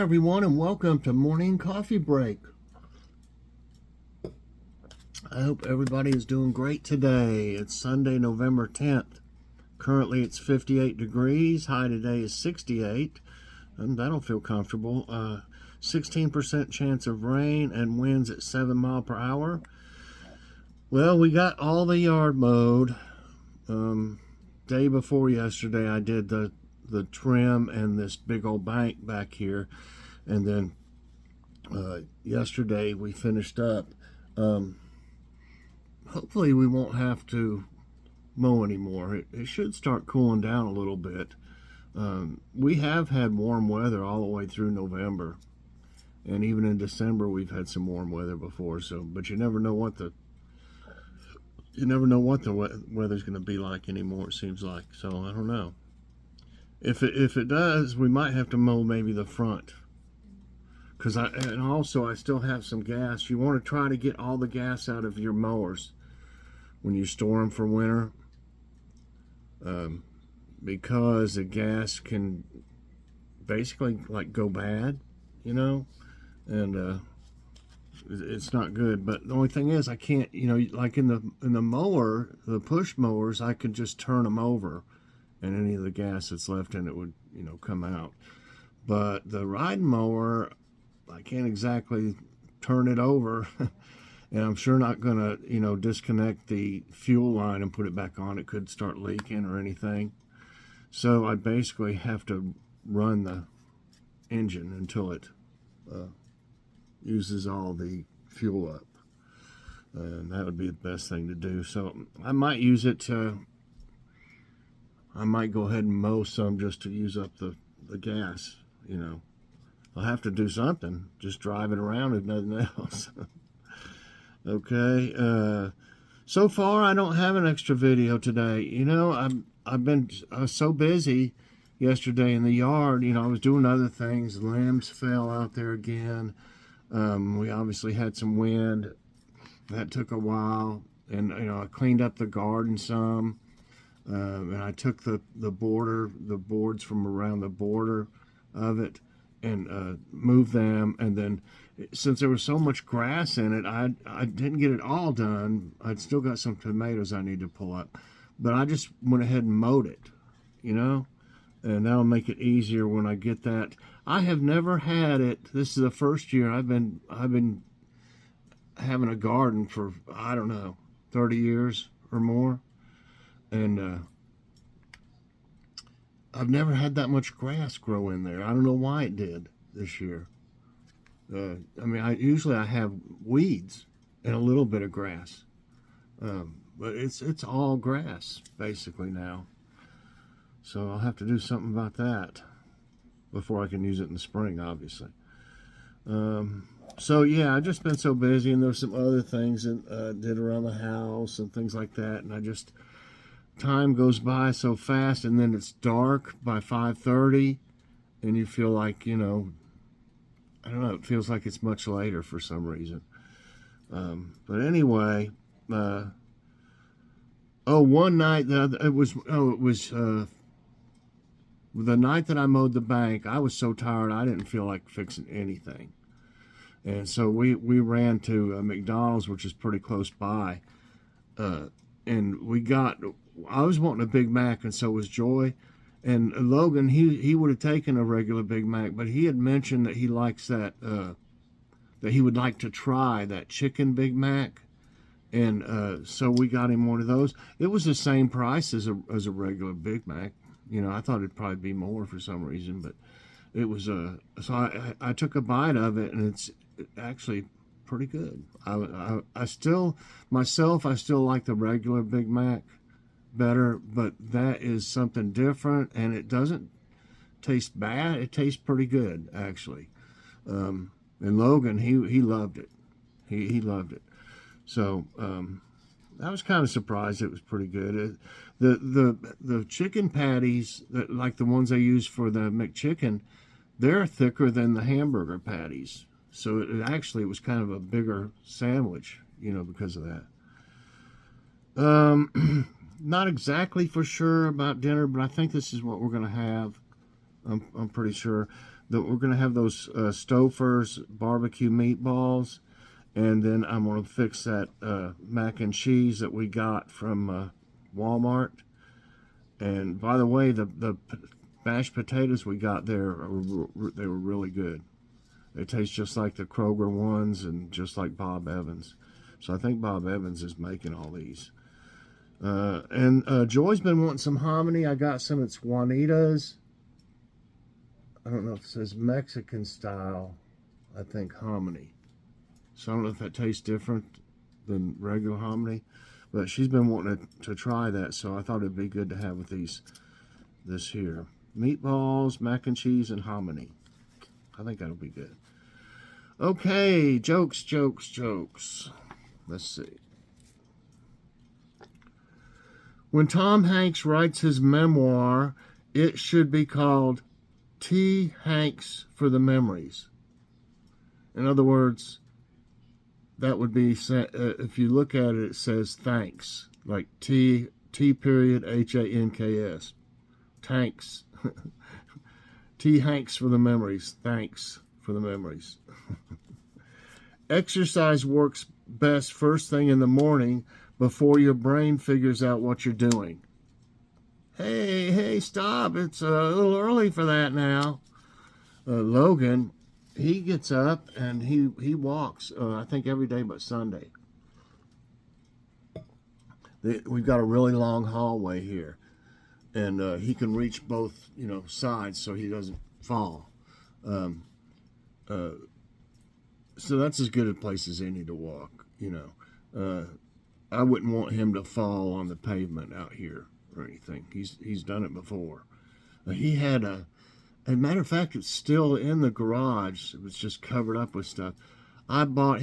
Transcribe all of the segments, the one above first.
Hi everyone, and welcome to Morning Coffee Break. I hope everybody is doing great today. It's Sunday, November 10th. Currently it's 58 degrees. High today is 68. And that'll feel comfortable. 16% chance of rain and winds at 7 miles per hour. Well, we got all the yard mowed. Day before yesterday I did the trim and this big old bank back here, and then yesterday we finished up. Hopefully we won't have to mow anymore. It should start cooling down a little bit. We have had warm weather all the way through November, and even in December we've had some warm weather before. So, but you never know what the weather's going to be like anymore, it seems like. So I don't know. If it does, we might have to mow maybe the front. And also I still have some gas. You want to try to get all the gas out of your mowers when you store them for winter, because the gas can basically like go bad, you know, and it's not good. But the only thing is, I can't, you know, like in the mower, the push mowers, I could just turn them over, and any of the gas that's left in it would, you know, come out. But the riding mower, I can't exactly turn it over, and I'm sure not gonna, you know, disconnect the fuel line and put it back on. It could start leaking or anything. So I basically have to run the engine until it uses all the fuel up, and that would be the best thing to do. So I might use it to, I might go ahead and mow some just to use up the gas, you know. I'll have to do something, just drive it around if nothing else. Okay, so far I don't have an extra video today. You know, I've been so busy yesterday in the yard. You know, I was doing other things. Limbs fell out there again. We obviously had some wind. That took a while. And, you know, I cleaned up the garden some. And I took the boards from around the border of it and moved them. And then, since there was so much grass in it, I didn't get it all done. I'd still got some tomatoes I need to pull up. But I just went ahead and mowed it, you know? And that'll make it easier when I get that. I have never had it. This is the first year I've been having a garden for, I don't know, 30 years or more. And I've never had that much grass grow in there. I don't know why it did this year. I mean, usually I have weeds and a little bit of grass, but it's all grass basically now. So I'll have to do something about that before I can use it in the spring, obviously. So yeah, I've just been so busy, and there's some other things that did around the house and things like that, and time goes by so fast, and then it's dark by 5:30, and you feel like, you know, I don't know, it feels like it's much later for some reason. But anyway, one night, it was the night that I mowed the bank. I was so tired I didn't feel like fixing anything, and so we ran to McDonald's, which is pretty close by, and I was wanting a Big Mac, and so was Joy. And Logan, he would have taken a regular Big Mac, but he had mentioned that he likes that he would like to try that chicken Big Mac, and so we got him one of those. It was the same price as a regular Big Mac. You know, I thought it'd probably be more for some reason, but it was so I took a bite of it, and it's actually pretty good. I still like the regular Big Mac better, but that is something different, and it doesn't taste bad. It tastes pretty good, actually. And Logan, he loved it. He loved it. So I was kind of surprised it was pretty good. The chicken patties, like the ones I use for the McChicken, they're thicker than the hamburger patties. So it was kind of a bigger sandwich, you know, because of that. Not exactly for sure about dinner, but I think this is what we're going to have. I'm pretty sure. we're going to have those Stouffer's barbecue meatballs. And then I'm going to fix that mac and cheese that we got from Walmart. And by the way, the mashed potatoes we got there, they were really good. They taste just like the Kroger ones and just like Bob Evans. So I think Bob Evans is making all these. And Joy's been wanting some hominy. I got some. It's Juanita's. I don't know if it says Mexican style. I think hominy. So I don't know if that tastes different than regular hominy, but she's been wanting to try that, so I thought it'd be good to have with this here. Meatballs, mac and cheese, and hominy. I think that'll be good. Okay, jokes. Let's see. When Tom Hanks writes his memoir, it should be called T. Hanks for the Memories. In other words, that would be, if you look at it, it says thanks, like T period Hanks. Tanks. T. Hanks for the memories. Thanks for the memories. Exercise works best first thing in the morning before your brain figures out what you're doing. Hey, stop. It's a little early for that now. Logan, he gets up and he walks, I think every day but Sunday. We've got a really long hallway here, and he can reach both, sides so he doesn't fall. So that's as good a place as any to walk, I wouldn't want him to fall on the pavement out here or anything. He's done it before. He had as a matter of fact, it's still in the garage. It was just covered up with stuff. We bought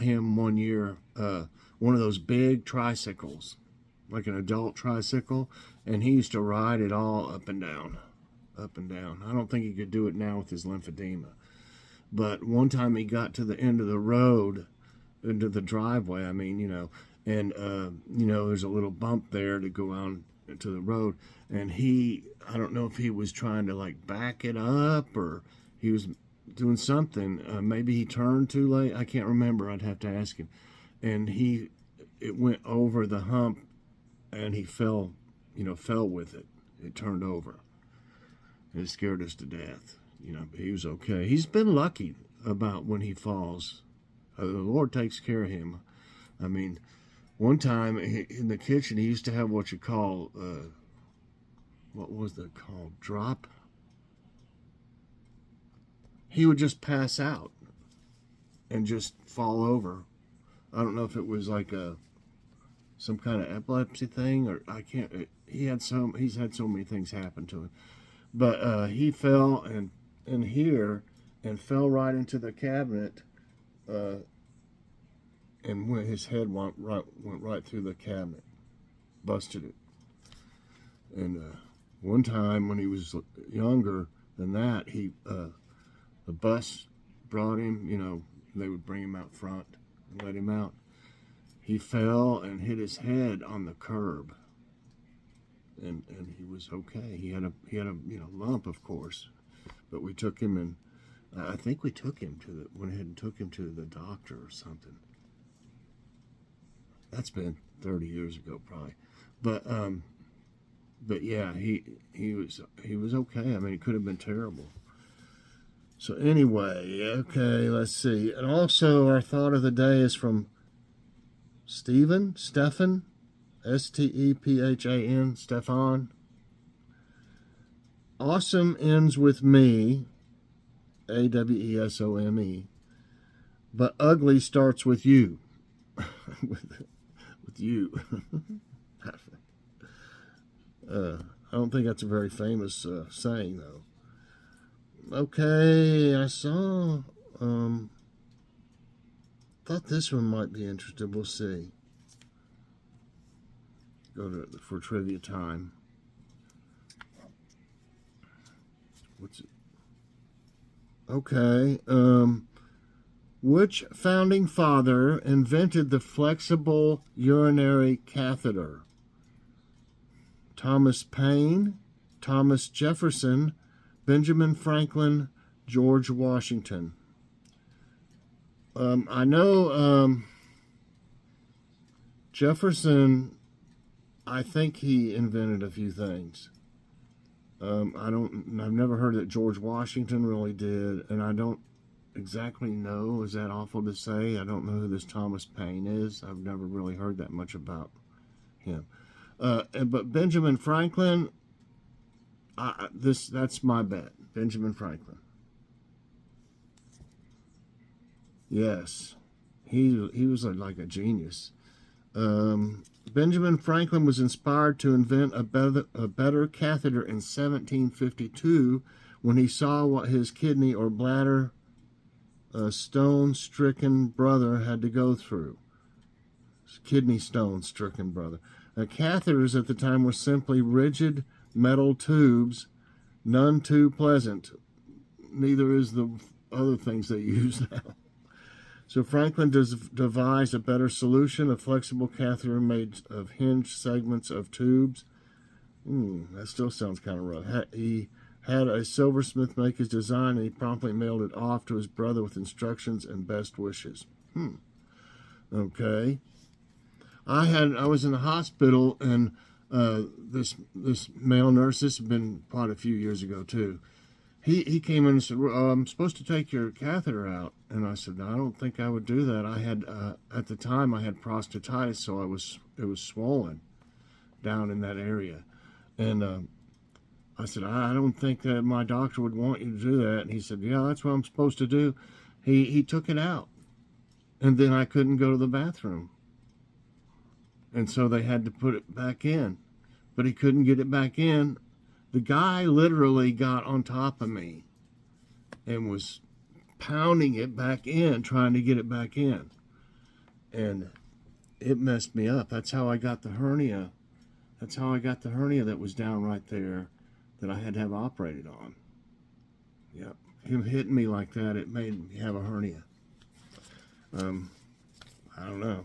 him one year, one of those big tricycles, like an adult tricycle, and he used to ride it all up and down. I don't think he could do it now with his lymphedema. But one time he got to the end of the road, into the driveway, and there's a little bump there to go on to the road, and I don't know if he was trying to back it up or he was doing something. Maybe he turned too late. I can't remember. I'd have to ask him. And it went over the hump, and he fell with it. It turned over. It scared us to death, but he was okay. He's been lucky about when he falls. The Lord takes care of him. One time in the kitchen, he used to have what you call, what was that called? Drop? He would just pass out and just fall over. I don't know if it was like some kind of epilepsy thing, or I can't. He's had so many things happen to him, but he fell and fell right into the cabinet, and when his head went right through the cabinet, busted it. And one time when he was younger than that, the bus brought him. They would bring him out front and let him out. He fell and hit his head on the curb, and he was okay. He had a lump, of course, but we took him, and I think we went ahead and took him to the doctor or something. That's been 30 years ago, probably, but yeah, he was okay. It could have been terrible. So anyway, okay, let's see. And also, our thought of the day is from Stephan, Stephan, Stephan. Awesome ends with me, Awesome, but ugly starts with you. with you. I don't think that's a very famous saying, though. Okay, I saw, thought this one might be interesting. We'll see. For trivia time. What's it? Okay, which founding father invented the flexible urinary catheter? Thomas Paine, Thomas Jefferson, Benjamin Franklin, George Washington. I know Jefferson, I think he invented a few things. I've never heard that George Washington really did, and I don't exactly know. Is that awful to say? I don't know who this Thomas Paine is. I've never really heard that much about him. But Benjamin Franklin, that's my bet. Benjamin Franklin. Yes, he was like a genius. Benjamin Franklin was inspired to invent a better catheter in 1752 when he saw what his kidney or bladder stone-stricken brother had to go through. His kidney stone-stricken brother. Catheters at the time were simply rigid metal tubes, none too pleasant. Neither is the other things they use now. So Franklin devised a better solution, a flexible catheter made of hinged segments of tubes. That still sounds kind of rough. He had a silversmith make his design, and he promptly mailed it off to his brother with instructions and best wishes. Okay. I was in the hospital, and this male nurse, this had been quite a few years ago too. He came in and said, I'm supposed to take your catheter out. And I said, no, I don't think I would do that. I had, at the time, I had prostatitis, so it was swollen down in that area. And I said, I don't think that my doctor would want you to do that. And he said, yeah, that's what I'm supposed to do. He took it out. And then I couldn't go to the bathroom. And so they had to put it back in. But he couldn't get it back in. The guy literally got on top of me and was pounding it back in, trying to get it back in. And it messed me up. That's how I got the hernia. That's how I got the hernia that was down right there that I had to have operated on. Yep. Him hitting me like that, it made me have a hernia. I don't know.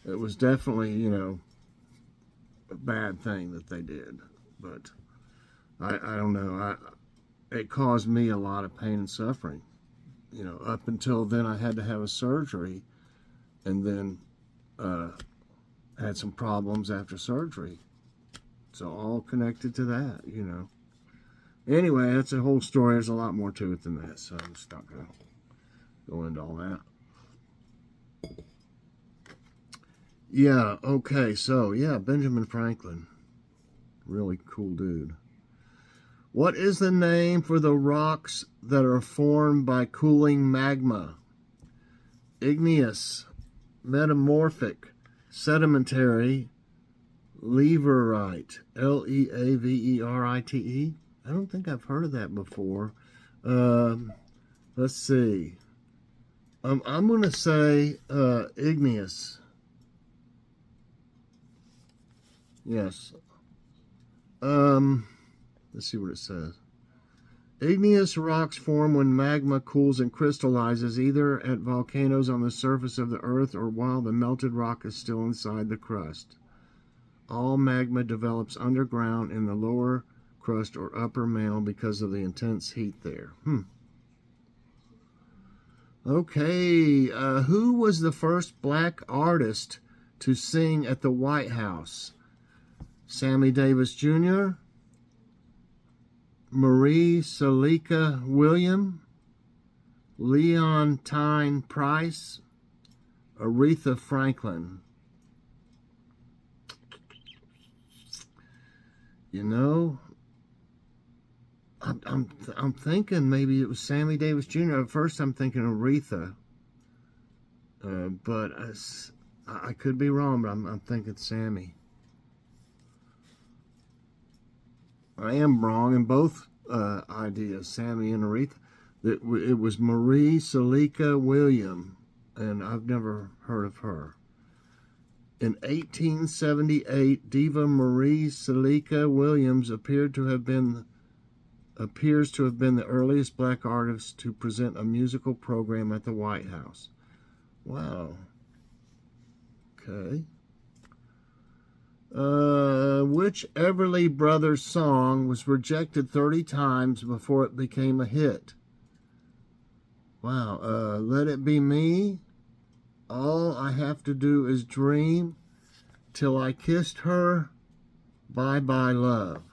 It was definitely, a bad thing that they did. But I don't know. It caused me a lot of pain and suffering. Up until then, I had to have a surgery, and then had some problems after surgery. So all connected to that, Anyway, that's a whole story. There's a lot more to it than that, so I'm just not going to go into all that. Yeah, okay, so, yeah, Benjamin Franklin. Really cool dude. What is the name for the rocks that are formed by cooling magma? Igneous, metamorphic, sedimentary, leaverite. Leaverite. I don't think I've heard of that before. Let's see. I'm going to say igneous. Yes. Let's see what it says. Igneous rocks form when magma cools and crystallizes, either at volcanoes on the surface of the earth or while the melted rock is still inside the crust. All magma develops underground in the lower crust or upper mantle because of the intense heat there. Okay, who was the first black artist to sing at the White House? Sammy Davis Jr., Marie Salika Williams, Leontine Price, Aretha Franklin. I'm thinking maybe it was Sammy Davis Jr. At first I'm thinking Aretha, but I could be wrong, but I'm thinking Sammy. I am wrong in both ideas, Sammy and Aretha. It was Marie Salika Williams, and I've never heard of her. In 1878, diva Marie Salika Williams appears to have been the earliest black artist to present a musical program at the White House. Wow. Okay. Which Everly Brothers song was rejected 30 times before it became a hit? Wow. Let It Be Me. All I Have to Do Is Dream. Till I Kissed Her. Bye Bye Love.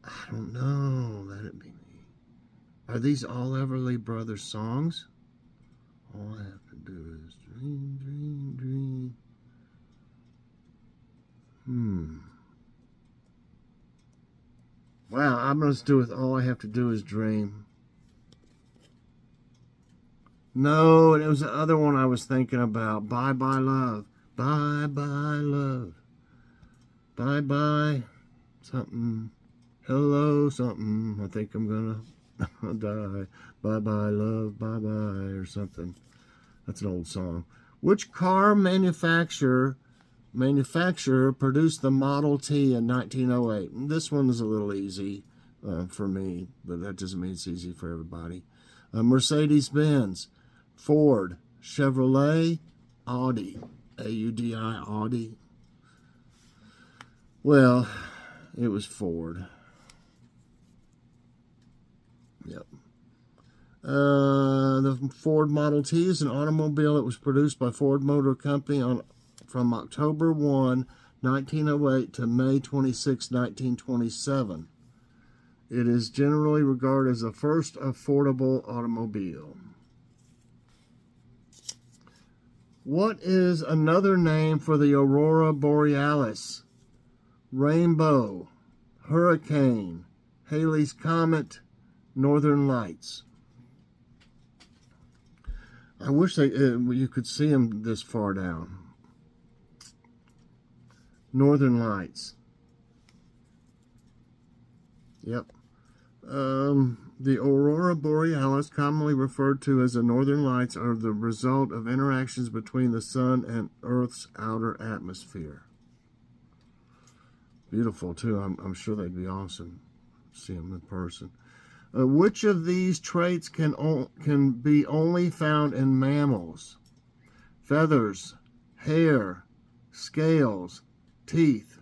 I don't know. Let It Be Me. Are these all Everly Brothers songs? All I have to do is dream, dream, dream. Wow, I'm going to do with All I Have to Do Is Dream. No, it was the other one I was thinking about. Bye Bye Love. Bye Bye Love. Bye Bye something. Hello something. I think I'm going to die. Bye Bye Love. Bye Bye or something. That's an old song. Which car manufacturer produced the Model T in 1908? This one is a little easy for me, but that doesn't mean it's easy for everybody. Mercedes-Benz, Ford, Chevrolet, Audi. A-U-D-I, Audi. Well, it was Ford. Yep. The Ford Model T is an automobile that was produced by Ford Motor Company from October 1, 1908 to May 26, 1927. It is generally regarded as the first affordable automobile. What is another name for the aurora borealis? Rainbow, hurricane, Halley's Comet, Northern Lights. I wish you could see them this far down. Northern Lights. Yep. The aurora borealis, commonly referred to as the northern lights, are the result of interactions between the sun and Earth's outer atmosphere. Beautiful, too. I'm sure they'd be awesome. See them in person. Which of these traits can be only found in mammals? Feathers, hair, scales, teeth.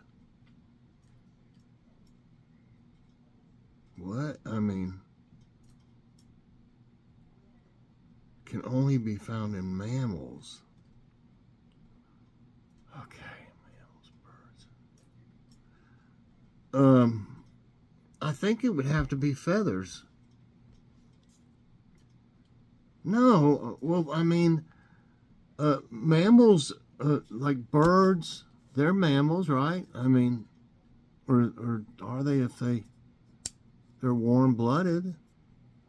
What? I mean, can only be found in mammals. Okay, mammals, birds. I think it would have to be feathers. No, well, I mean, mammals, like birds, they're mammals, right? I mean, or are they if they're warm-blooded?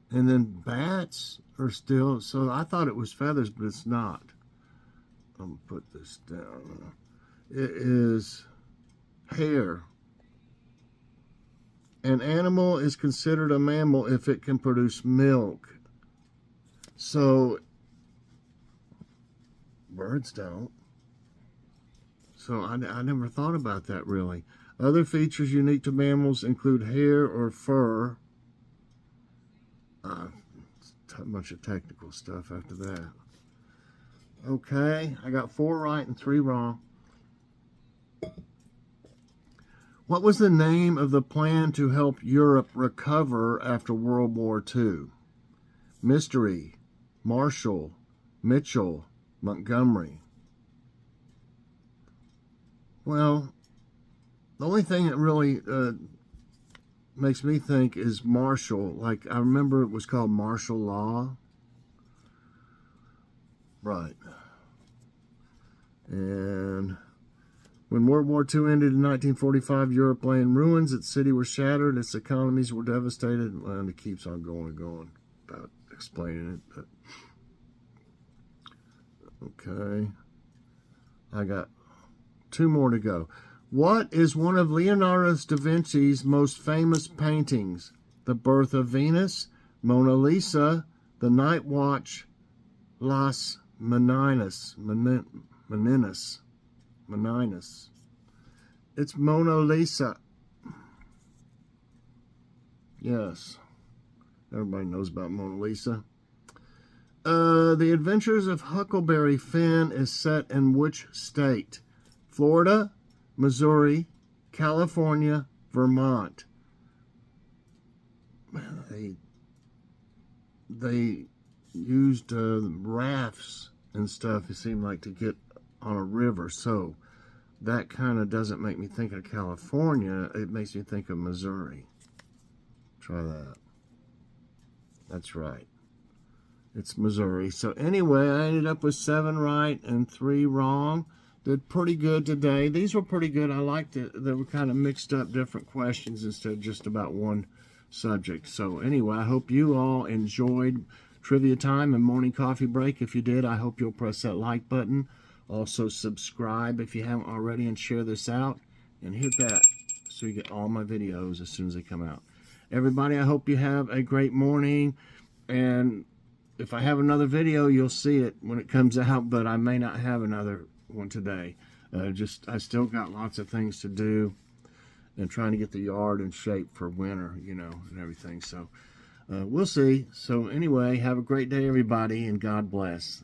And then bats are still, so I thought it was feathers, but it's not. I'm going to put this down. It is hair. An animal is considered a mammal if it can produce milk. So, birds don't. So, I never thought about that, really. Other features unique to mammals include hair or fur. A bunch of technical stuff after that. Okay, I got 4 right and 3 wrong. What was the name of the plan to help Europe recover after World War II? Mystery, Marshall, Mitchell, Montgomery. Well, the only thing that really makes me think is Marshall. Like, I remember it was called martial law. Right. And when World War II ended in 1945, Europe lay in ruins. Its city was shattered. Its economies were devastated. And it keeps on going and going about explaining it. But okay. I got 2 more to go. What is one of Leonardo da Vinci's most famous paintings? The Birth of Venus, Mona Lisa, The Night Watch, Las Meninas. It's Mona Lisa. Yes. Everybody knows about Mona Lisa. The Adventures of Huckleberry Finn is set in which state? Florida, Missouri, California, Vermont. They used rafts and stuff, it seemed like, to get on a river. So that kind of doesn't make me think of California. It makes me think of Missouri. Try that. That's right. It's Missouri. So anyway, I ended up with 7 right and 3 wrong. Did pretty good today. These were pretty good. I liked it. They were kind of mixed up different questions instead of just about one subject. So anyway, I hope you all enjoyed trivia time and morning coffee break. If you did, I hope you'll press that like button. Also subscribe if you haven't already, and share this out, and hit that so you get all my videos as soon as they come out. Everybody, I hope you have a great morning, and if I have another video, you'll see it when it comes out, but I may not have another one today. I still got lots of things to do, and trying to get the yard in shape for winter, you know, and everything. So we'll see. So anyway, have a great day, everybody, and God bless.